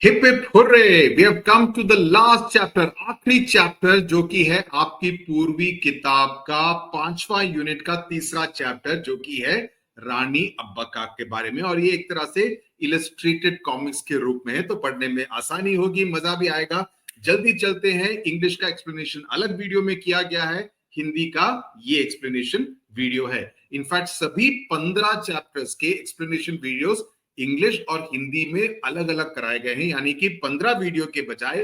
Hip hip hurray, we have come to the last chapter, आखिरी chapter जो कि है आपकी पूर्वी किताब का 5वां यूनिट का तीसरा चैप्टर जो कि है रानी अब्बका के बारे में। और ये एक तरह से इलस्ट्रेटेड कॉमिक्स के रूप में है, तो पढ़ने में आसानी होगी, मजा भी आएगा। जल्दी चलते हैं। इंग्लिश का एक्सप्लेनेशन अलग वीडियो में किया गया है, हिंदी का ये एक्सप्लेनेशन वीडियो है। इनफैक्ट सभी 15 चैप्टर्स के एक्सप्लेनेशन वीडियोस इंग्लिश और हिंदी में अलग अलग कराए गए हैं, यानी कि 15 वीडियो के बजाय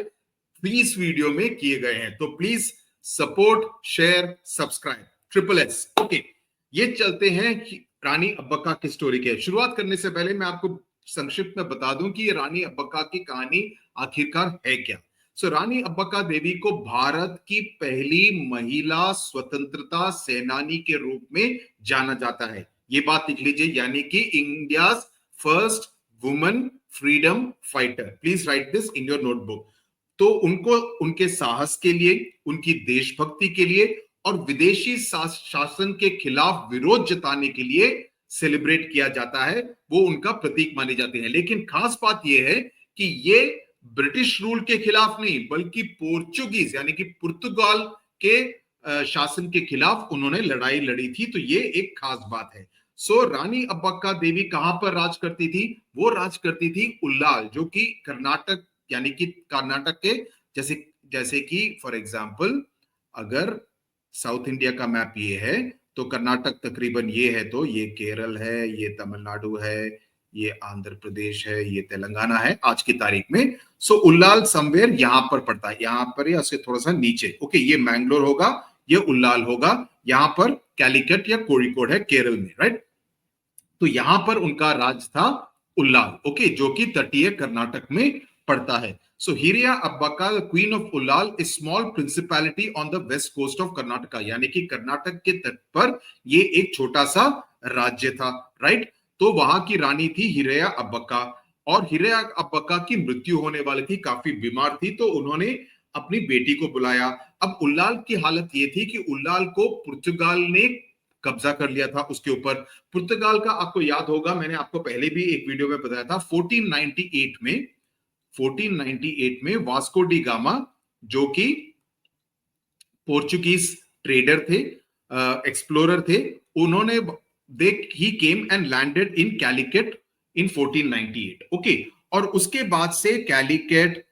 20 वीडियो में किए गए हैं। तो please support, share, subscribe, SSS। Okay, ये चलते हैं रानी अब्बका की स्टोरी के। शुरुआत करने से पहले मैं आपको संक्षिप्त में बता दूं कि ये रानी अब्बका की कहानी आखिरकार है क्या। रानी अब्बका देवी को भारत की पहली महिला स्वतंत्रता सेनानी के रूप में जाना जाता है। ये बात लिख लीजिए, यानी कि India first woman freedom fighter. Please right this in your notebook. तो उनको उनके साहस के लिए, उनकी देशभक्ति के लिए और विदेशी शासन के खिलाफ विरोध जताने के लिए सेलिब्रेट किया जाता है, वो उनका प्रतीक माने जाते हैं। लेकिन खास बात यह है कि ये ब्रिटिश रूल के खिलाफ नहीं, बल्कि पोर्चुगीज यानी कि पुर्तगाल के शासन के खिलाफ उन्होंने लड़ाई लड़ी थी। तो ये एक खास बात है। रानी अब्बका देवी कहां पर राज करती थी? वो राज करती थी उल्लाल, जो कि कर्नाटक, यानी कि कर्नाटक के जैसे जैसे कि फॉर एग्जांपल अगर साउथ इंडिया का मैप ये है तो कर्नाटक तकरीबन ये है, तो ये केरल है, ये तमिलनाडु है, ये आंध्र प्रदेश है, ये तेलंगाना है आज की तारीख में। उल्लाल समवेयर यहां पर पड़ता है, यहां पर या उससे थोड़ा सा नीचे। ओके, ये मैंगलोर होगा, ये उल्लाल होगा, यहां पर कैलिकट या कोड़िकोड है केरल में, राइट। तो यहां पर उनका राज था उल्लाल, ओके, जो कि तटीय कर्नाटक में पड़ता है। Hiriya Abbakka queen of Ullal is small principality on the west coast of Karnataka, यानी कि कर्नाटक के तट पर ये एक छोटा सा राज्य था, राइट। तो वहां की रानी थी हिरिया अब्बका, और हिरिया अब्बका की मृत्यु होने वाली थी, काफी बीमार थी, तो उन्होंने अपनी बेटी को बुलाया। अब उल्लाल की हालत ये थी कि उल्लाल को पुर्तगाल ने कब्जा कर लिया था उसके ऊपर। पुर्तगाल का आपको याद होगा, मैंने आपको पहले भी एक वीडियो में बताया था, 1498 में वास्को डी गामा, जो कि पोर्चुगीज ट्रेडर थे, एक्सप्लोरर थे, उन्होंने ही came and landed in Calicut in 1498। Okay, और उसके बाद से कैलिकट,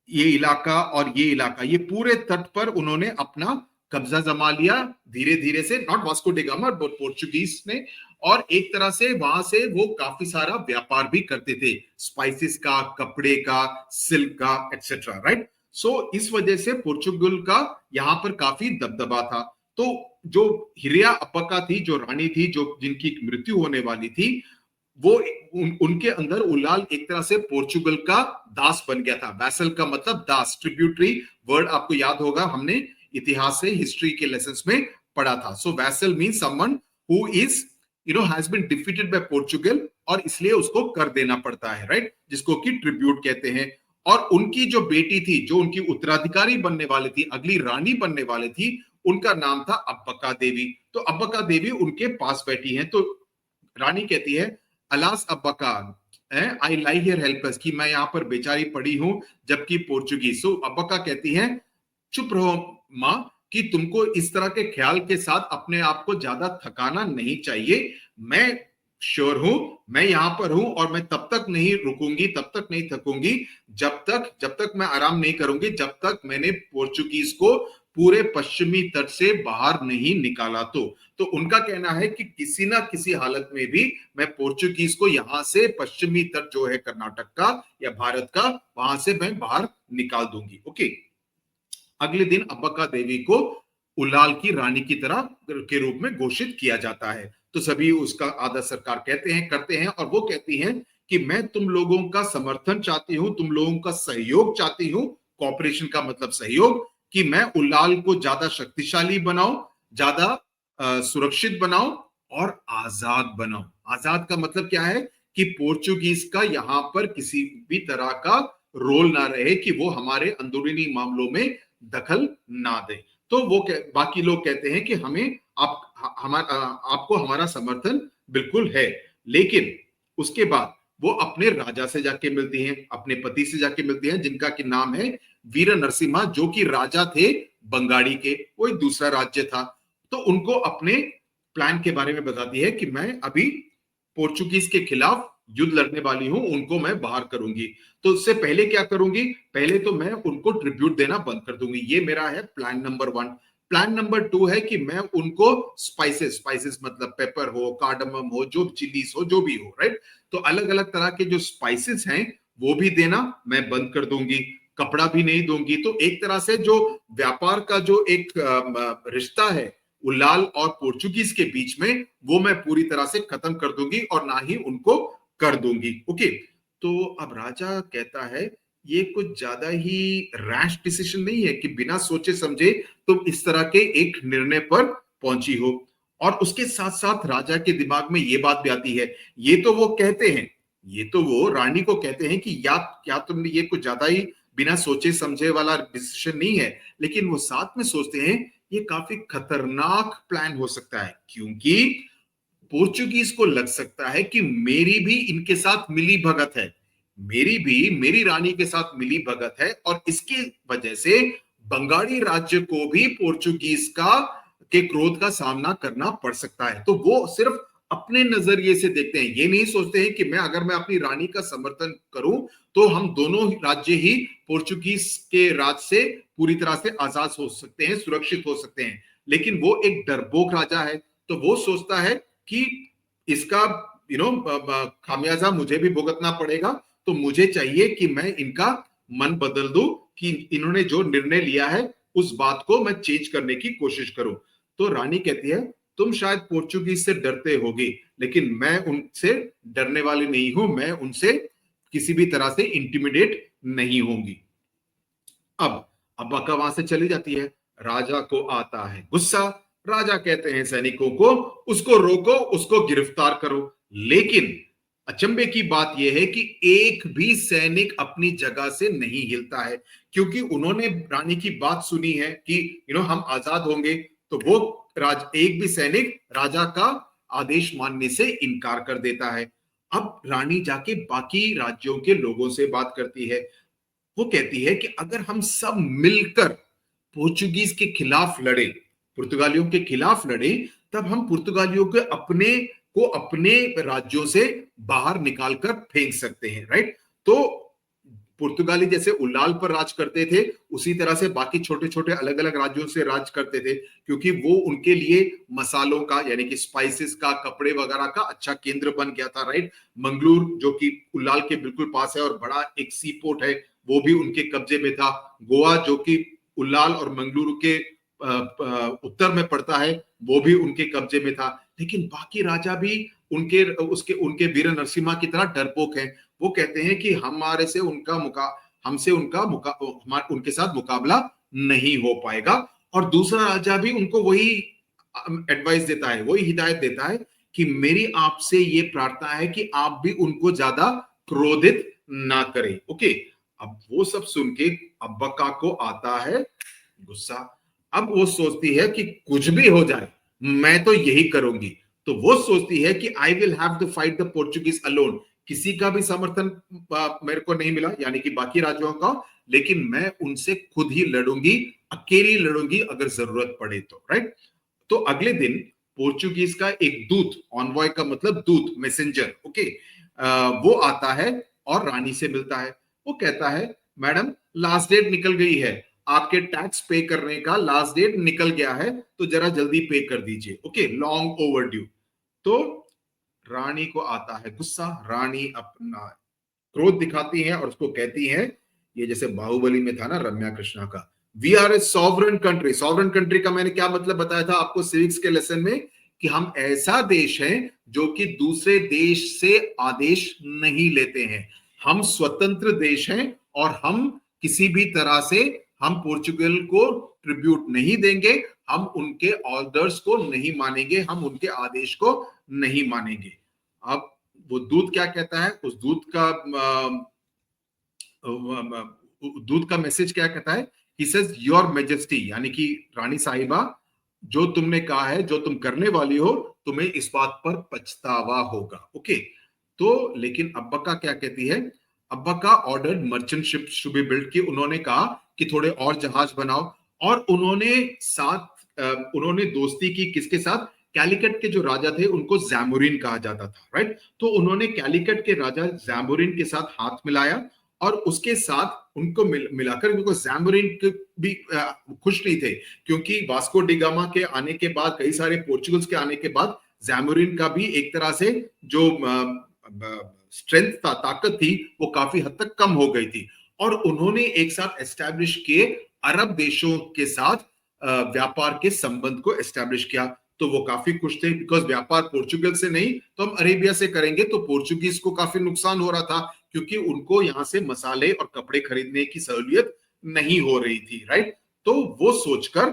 ये इलाका और ये इलाका, ये पूरे तट पर उन्होंने अपना कब्जा जमा लिया धीरे धीरे से, not Vasco D gamma but Portuguese ने। और एक तरह से वहां से वो काफी सारा व्यापार भी करते थे, स्पाइसेस का, कपड़े का, सिल्क का, एक्सेट्रा, राइट। इस वजह से पोर्चुगल का यहां पर काफी दबदबा था। तो जो हिरिया अब्बका थी, जो रानी थी, जो जिनकी मृत्यु होने वाली थी, वो उनके अंदर उल्लाल एक तरह से पोर्चुगल का दास बन गया था। वैसल का मतलब दास, ट्रिब्यूटरी वर्ड आपको याद होगा, हमने इतिहास से, हिस्ट्री के लेसन्स में पढ़ा था। Vassal means someone who is has been defeated by Portugal, और इसलिए उसको कर देना पड़ता है, राइट, जिसको कि ट्रिब्यूट कहते हैं। और उनकी जो बेटी थी, जो उनकी उत्तराधिकारी बनने वाली थी, अगली रानी बनने वाली थी, उनका नाम था अब्बका देवी। तो अब्बका देवी उनके पास बैठी हैं, तो रानी कहती है, alas Abbakka, I lie here helpless, कि मैं यहां पर बेचारी पड़ी हूं, जबकि पोर्चुगीज। अब्बका कहती है, चुप रहो मां, कि तुमको इस तरह के ख्याल के साथ अपने आप को ज्यादा थकाना नहीं चाहिए। मैं श्योर हूं, मैं यहां पर हूं, और मैं तब तक नहीं रुकूंगी, तब तक नहीं थकूंगी, जब तक मैं आराम नहीं करूंगी, जब तक मैंने पोर्चुगीज को पूरे पश्चिमी तट से बाहर नहीं निकाला। तो उनका कहना है कि किसी ना किसी हालत में भी मैं पोर्चुगीज को यहां से, पश्चिमी तट जो है कर्नाटक का या भारत का, वहां से मैं बाहर निकाल दूंगी। ओके, अगले दिन अब्बका देवी को उल्लाल की रानी की तरह के रूप में घोषित किया जाता है। तो सभी उसका आदर सत्कार कहते हैं, करते हैं, और वो कहती हैं कि मैं तुम लोगों का समर्थन चाहती हूं, तुम लोगों का सहयोग चाहती हूं। कॉपरेशन का मतलब सहयोग, कि मैं उल्लाल को ज्यादा शक्तिशाली बनाऊं, ज्यादा सुरक्षित बनाऊं और आजाद बनाऊं। आजाद का मतलब क्या है? कि पोर्चुगीज का यहां पर किसी भी तरह का रोल ना रहे, कि वो हमारे अंदरूनी मामलों में दखल ना दे। तो वो बाकी लोग कहते हैं कि हमें आपको हमारा समर्थन बिल्कुल है। लेकिन उसके बाद वो अपने राजा से जाके मिलती हैं, अपने पति से जाके मिलती हैं, जिनका कि नाम है वीर नरसिम्हा, जो कि राजा थे बंगाड़ी के, कोई दूसरा राज्य था। तो उनको अपने प्लान के बारे में बताती है कि मैं अभी पोर्चुगीज के खिलाफ युद्ध लड़ने वाली हूं, उनको मैं बाहर करूंगी। तो उससे पहले क्या करूंगी, पहले तो मैं उनको ट्रिब्यूट देना बंद कर दूंगी। ये मेरा है प्लान नंबर 1। प्लान नंबर 2 है कि मैं उनको स्पाइसेस, स्पाइसेस मतलब पेपर हो, कार्डमम हो, जो चिलीज हो, जो भी हो, राइट। तो अलग अलग तरह के जो स्पाइसेस हैं वो भी देना मैं बंद कर दूंगी, कपड़ा भी नहीं दूंगी। तो एक तरह से जो व्यापार का जो एक रिश्ता है उलाल और पोर्चुगीज के बीच में, वो मैं पूरी तरह से खत्म कर दूंगी और ना ही उनको कर दूंगी। ओके। तो अब राजा कहता है ये कुछ ज्यादा ही रैश डिसीजन नहीं है कि बिना सोचे समझे तुम इस तरह के एक निर्णय पर पहुंची हो। और उसके साथ साथ राजा के दिमाग में ये बात भी आती है, ये तो वो कहते हैं, ये तो वो रानी को कहते हैं कि या क्या तुमने ये कुछ ज्यादा ही बिना सोचे समझे वाला डिसीजन नहीं है, लेकिन वो साथ में सोचते हैं ये काफी खतरनाक प्लान हो सकता है, क्योंकि पोर्चुगीज को लग सकता है कि मेरी भी इनके साथ मिली भगत है, मेरी भी मेरी रानी के साथ मिली भगत है, और इसकी वजह से बंगाली राज्य को भी पोर्चुगीज का के क्रोध का सामना करना पड़ सकता है। तो वो सिर्फ अपने नजरिए से देखते हैं, ये नहीं सोचते हैं कि अगर मैं अपनी रानी का समर्थन करूं तो हम दोनों राज्य ही पोर्चुगीज के राज से पूरी तरह से आजाद हो सकते हैं, सुरक्षित हो सकते हैं। लेकिन वो एक डरपोक राजा है, तो वो सोचता है कि इसका खामियाजा मुझे भी भुगतना पड़ेगा, तो मुझे चाहिए कि मैं इनका मन बदल दूं, कि इन्होंने जो निर्णय लिया है उस बात को मैं चेंज करने की कोशिश करूं। तो रानी कहती है तुम शायद पोर्चुगीज से डरते होगे, लेकिन मैं उनसे डरने वाली नहीं हूं, मैं उनसे किसी भी तरह से इंटिमिडेट नहीं होंगी। अब अब्बाका वहां से चली जाती है, राजा को आता है गुस्सा। राजा कहते हैं सैनिकों को उसको रोको, उसको गिरफ्तार करो। लेकिन अचंभे की बात यह है कि एक भी सैनिक अपनी जगह से नहीं हिलता है, क्योंकि उन्होंने रानी की बात सुनी है कि हम आजाद होंगे। तो वो एक भी सैनिक राजा का आदेश मानने से इनकार कर देता है। अब रानी जाके बाकी राज्यों के लोगों से बात करती है। वो कहती है कि अगर हम सब मिलकर पोर्चुगीज के खिलाफ लड़े, पुर्तगालियों के खिलाफ लड़े, तब हम पुर्तगालियों को अपने राज्यों से बाहर निकालकर फेंक सकते हैं, राइट। तो पुर्तगाली जैसे उलाल पर राज करते थे, उसी तरह से बाकी छोटे छोटे अलग अलग राज्यों से राज करते थे, क्योंकि वो उनके लिए मसालों का यानी कि स्पाइसेस का, कपड़े वगैरह का अच्छा केंद्र बन गया था, राइट। मंगलूर जो कि उलाल के बिल्कुल पास है और बड़ा एक सी पोर्ट है, वो भी उनके कब्जे में था। गोवा जो कि उलाल और मंगलुरु के उत्तर में पड़ता है, वो भी उनके कब्जे में था। लेकिन बाकी राजा भी उनके वीर नरसिम्हा की तरह डरपोक हैं। वो कहते हैं कि उनके साथ मुकाबला नहीं हो पाएगा। और दूसरा राजा भी उनको वही एडवाइस देता है, वही हिदायत देता है कि मेरी आपसे ये प्रार्थना है कि आप भी उनको ज्यादा क्रोधित ना करें। ओके। अब वो सब सुन के अब्बका को आता है गुस्सा। अब वो सोचती है कि कुछ भी हो जाए मैं तो यही करूंगी। तो वो सोचती है कि I will have to fight the Portuguese alone. किसी का भी समर्थन मेरे को नहीं मिला, यानी कि बाकी राज्यों का, लेकिन मैं उनसे खुद ही लड़ूंगी, अकेली लड़ूंगी अगर जरूरत पड़े तो, राइट। तो अगले दिन पोर्चुगीज का एक दूत, ऑनवॉय का मतलब दूत, मैसेंजर, ओके, वो आता है और रानी से मिलता है। वो कहता है मैडम लास्ट डेट निकल गई है, आपके टैक्स पे करने का लास्ट डेट निकल गया है, तो जरा जल्दी पे कर दीजिए, ओके, लॉन्ग ओवर ड्यू। तो रानी को आता है गुस्सा। रानी अपना क्रोध दिखाती है और उसको कहती है, ये जैसे बाहुबली में था ना रम्या कृष्णा का, we are a sovereign country. Sovereign country का मैंने क्या मतलब बताया था आपको सिविक्स के लेसन में, कि हम ऐसा देश है जो कि दूसरे देश से आदेश नहीं लेते हैं, हम स्वतंत्र देश हैं, और हम किसी भी तरह से हम पोर्चुगल को ट्रिब्यूट नहीं देंगे, हम उनके ऑर्डर्स को नहीं मानेंगे, हम उनके आदेश को नहीं मानेंगे। अब वो दूत क्या कहता है, उस दूत का मैसेज क्या कहता है, ही सेज योर मैजेस्टी, यानी कि रानी साहिबा, जो तुमने कहा है, जो तुम करने वाली हो, तुम्हें इस बात पर पछतावा होगा। ओके। तो लेकिन अब्बका क्या कहती है, Abbakka ordered merchant ships to be build, कि उन्होंने कहा कि थोड़े और जहाज बनाओ। और उन्होंने दोस्ती की किसके साथ, कैलिकट के जो राजा थे उनको जैमुरिन कहा जाता था, राइट। तो उन्होंने कैलिकट के राजा जैमुरिन के साथ हाथ मिलाया और उसके साथ उनको मिलाकर, उनको जैमुरिन भी खुश नहीं थे, क्योंकि वास्को डिगामा के आने के बाद, कई सारे पोर्चुगल्स के आने के बाद, जैमुरिन का भी एक तरह से जो स्ट्रेंथ था, ताकत थी, वो काफी हद तक कम हो गई थी। और उन्होंने एक साथ एस्टैब्लिश किए, अरब देशों के साथ व्यापार के संबंध को एस्टैब्लिश किया। तो वो काफी खुश थे, बिकॉज व्यापार पोर्चुगल से नहीं तो हम अरेबिया से करेंगे, तो पोर्चुगीज को काफी नुकसान हो रहा था, क्योंकि उनको यहां से मसाले और कपड़े खरीदने की सहूलियत नहीं हो रही थी, राइट। तो वो सोचकर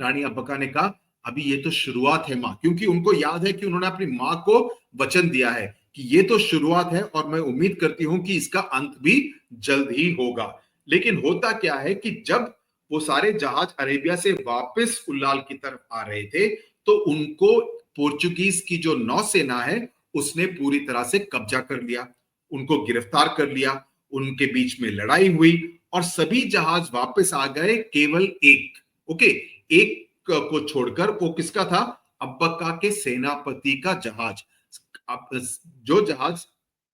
रानी अब्बका ने कहा, अभी ये तो शुरुआत है माँ, क्योंकि उनको याद है कि उन्होंने अपनी माँ को वचन दिया है कि ये तो शुरुआत है और मैं उम्मीद करती हूं कि इसका अंत भी जल्द ही होगा। लेकिन होता क्या है कि जब वो सारे जहाज अरेबिया से वापस उल्लाल की तरफ आ रहे थे, तो उनको पोर्चुगीज की जो नौसेना है उसने पूरी तरह से कब्जा कर लिया, उनको गिरफ्तार कर लिया, उनके बीच में लड़ाई हुई और सभी जहाज वापस आ गए, केवल एक, ओके, एक को छोड़कर। वो किसका था, अब्बका के सेनापति का जहाज। जो जहाज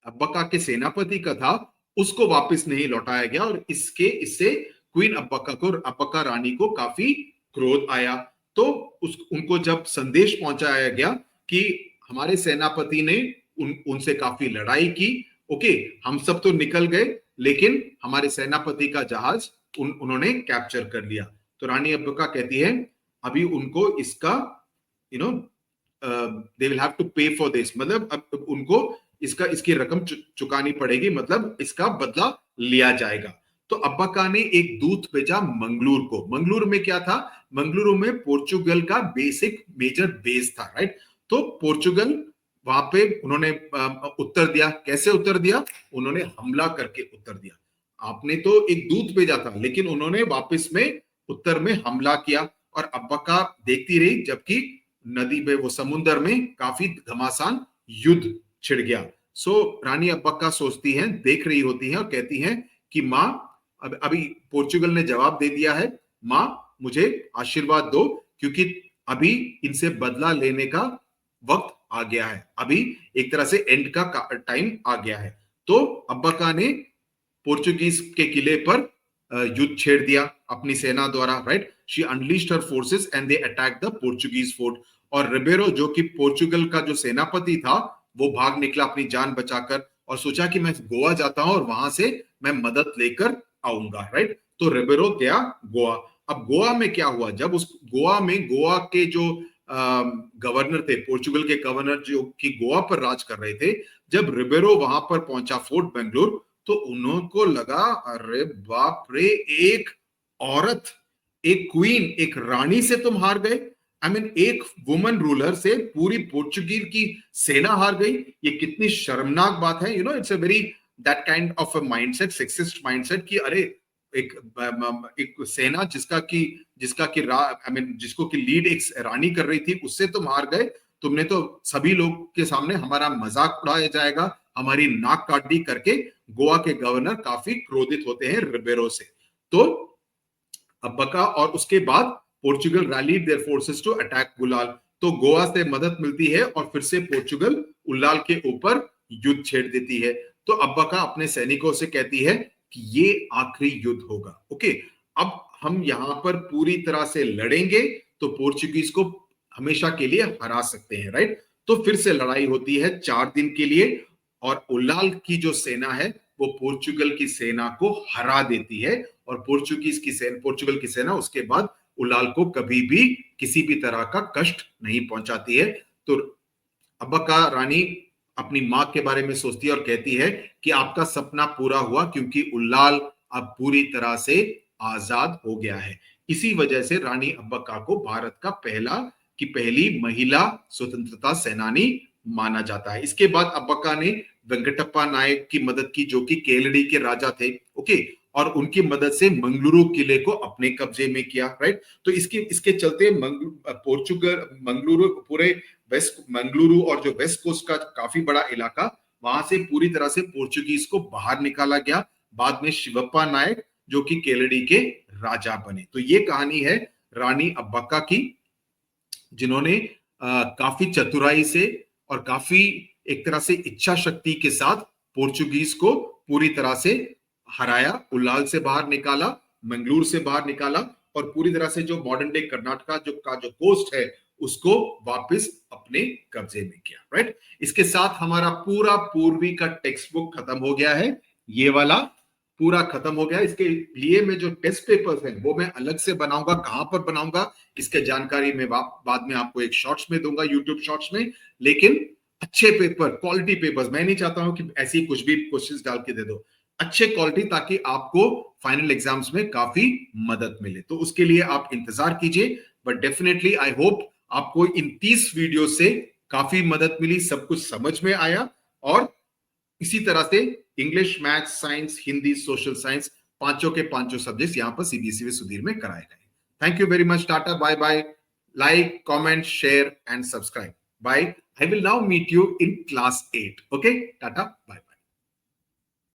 अब्बका के सेनापति का था उसको वापस नहीं लौटाया गया, और इससे क्वीन अब्बका रानी को काफी क्रोध आया। तो उनको जब संदेश पहुंचाया गया कि हमारे सेनापति ने उनसे काफी लड़ाई की, ओके, हम सब तो निकल गए, लेकिन हमारे सेनापति का जहाज उन्होंने कैप्चर कर लिया। तो रानी अब्बका कहती है, अभी उनको इसका you know they will have to pay for this, मतलब अब उनको इसकी रकम चुकानी पड़ेगी, मतलब इसका बदला लिया जाएगा। तो अब्बका ने एक दूत भेजा मंगलूर को। मंगलूर में क्या था, मंगलुरु में पोर्चुगल का बेसिक मेजर बेस था, राइट। तो पोर्चुगल वहां पे उन्होंने उत्तर दिया। कैसे उत्तर दिया, उन्होंने हमला करके उत्तर दिया। आपने तो एक दूत भेजा था, लेकिन उन्होंने वापस में उत्तर में हमला किया, और अब्बका देखती रही, जबकि नदी में, वो समुद्र में काफी घमासान युद्ध छिड़ गया। सो रानी अब्बका सोचती हैं, देख रही होती हैं और कहती हैं कि माँ, अभी पोर्चुगल ने जवाब दे दिया है, माँ मुझे आशीर्वाद दो, क्योंकि अभी इनसे बदला लेने का वक्त आ गया है, अभी एक तरह से एंड का टाइम आ गया है। तो अब्बका ने पोर्चुगीज के किले पर युद्ध छेड़ दिया अपनी सेना द्वारा, right. She unleashed her forces and they attack the Portuguese fort. और रिबेरो, जो कि पोर्चुगल का जो सेनापति था, वो भाग निकला अपनी जान बचाकर, और सोचा कि मैं गोवा जाता हूं और वहां से मैं मदद लेकर आऊंगा, राइट। तो रिबेरो गया गोवा। अब गोवा में क्या हुआ, जब उस गोवा के जो गवर्नर थे, पोर्चुगल के गवर्नर जो कि गोवा पर राज कर रहे थे, जब रिबेरो वहां पर पहुंचा फोर्ट बेंगलुरु, तो उनको लगा, अरे बाप रे, एक औरत, एक क्वीन, एक रानी से तुम हार गए। आई मीन एक वुमन रूलर से पूरी पोर्चुगीज की सेना हार गई। ये कितनी शर्मनाक बात है, it's a very that kind of a mindset, sexist mindset, कि अरे एक एक सेना जिसका की आई मीन जिसको की लीड एक रानी कर रही थी, उससे तुम हार गए। तुमने तो सभी लोग के सामने हमारा मजाक उड़ाया जाएगा, हमारी नाक काट दी करके गोवा के गवर्नर काफी क्रोधित होते हैं रिबेरो से। तो अब्बका और उसके बाद Portugal rallied their forces to attack गुलाल। तो गोवा से मदद मिलती है और फिर से पोर्चुगल उल्लाल के ऊपर युद्ध छेड़ देती है। तो अब्बका अपने सैनिकों से कहती है कि ये आखिरी युद्ध होगा, ओके। अब हम यहां पर पूरी तरह से लड़ेंगे तो पोर्चुगीज को हमेशा के लिए हरा सकते हैं, राइट। तो फिर से लड़ाई होती है 4 दिन के लिए, और उल्लाल की जो सेना है वो पोर्चुगल की सेना को हरा देती है, और पोर्चुगल की सेना उसके बाद उलाल को कभी भी किसी भी तरह का कष्ट नहीं पहुंचाती है। तो अब्बका रानी अपनी मां के बारे में सोचती है और कहती है कि आपका सपना पूरा हुआ, क्योंकि उल्लाल अब पूरी तरह से आजाद हो गया है। इसी वजह से रानी अब्बका को भारत का पहली महिला स्वतंत्रता सेनानी माना जाता है। इसके बाद अब्बका ने वेंकटप्पा नायक की मदद की, जो कि केलड़ी के राजा थे, ओके। और उनकी मदद से मंगलुरु किले को अपने कब्जे में किया, राइट। तो इसके चलते पोर्चुगल मंगलुरु, पूरे वेस्ट मंगलुरु और जो वेस्ट कोस्ट का काफी बड़ा इलाका, वहां से पूरी तरह से पोर्चुगीज को बाहर निकाला गया। बाद में शिवप्पा नायक जो कि केलड़ी के राजा बने। तो ये कहानी है रानी अब्बक्का की, जिन्होंने काफी चतुराई से और काफी एक तरह से इच्छा शक्ति के साथ पोर्चुगीज को पूरी तरह से हराया, उल्लाल से बाहर निकाला, मंगलूर से बाहर निकाला, और पूरी तरह से जो मॉडर्न डे कर्नाटका जो कोस्ट है उसको वापस अपने कब्जे में किया, राइट। इसके साथ हमारा पूरा पूर्वी का टेक्स्ट बुक खत्म हो गया है, ये वाला पूरा खत्म हो गया। इसके लिए मैं जो टेस्ट पेपर्स हैं वो मैं अलग से बनाऊंगा, कहां पर बनाऊंगा इसके जानकारी मैं बाद में आपको एक शॉर्ट्स में दूंगा, यूट्यूब शॉर्ट्स में। लेकिन अच्छे पेपर, क्वालिटी पेपर्स, मैं नहीं चाहता हूं कि ऐसी कुछ भी क्वेश्चंस डाल के दे दो, अच्छे क्वालिटी, ताकि आपको फाइनल एग्जाम्स में काफी मदद मिले। तो उसके लिए आप इंतजार कीजिए, बट डेफिनेटली आई होप आपको इन 30 वीडियो से काफी मदद मिली, सब कुछ समझ में आया, और इसी तरह से English, maths, science, Hindi, social science, पांचों के पांचों सब्जेक्ट्स यहां पर सीबीएसई में सुधीर में कराए गए। Thank you very much, tata, bye bye, like, comment, share and subscribe. Bye. I will now meet you in class 8. Okay, tata, bye.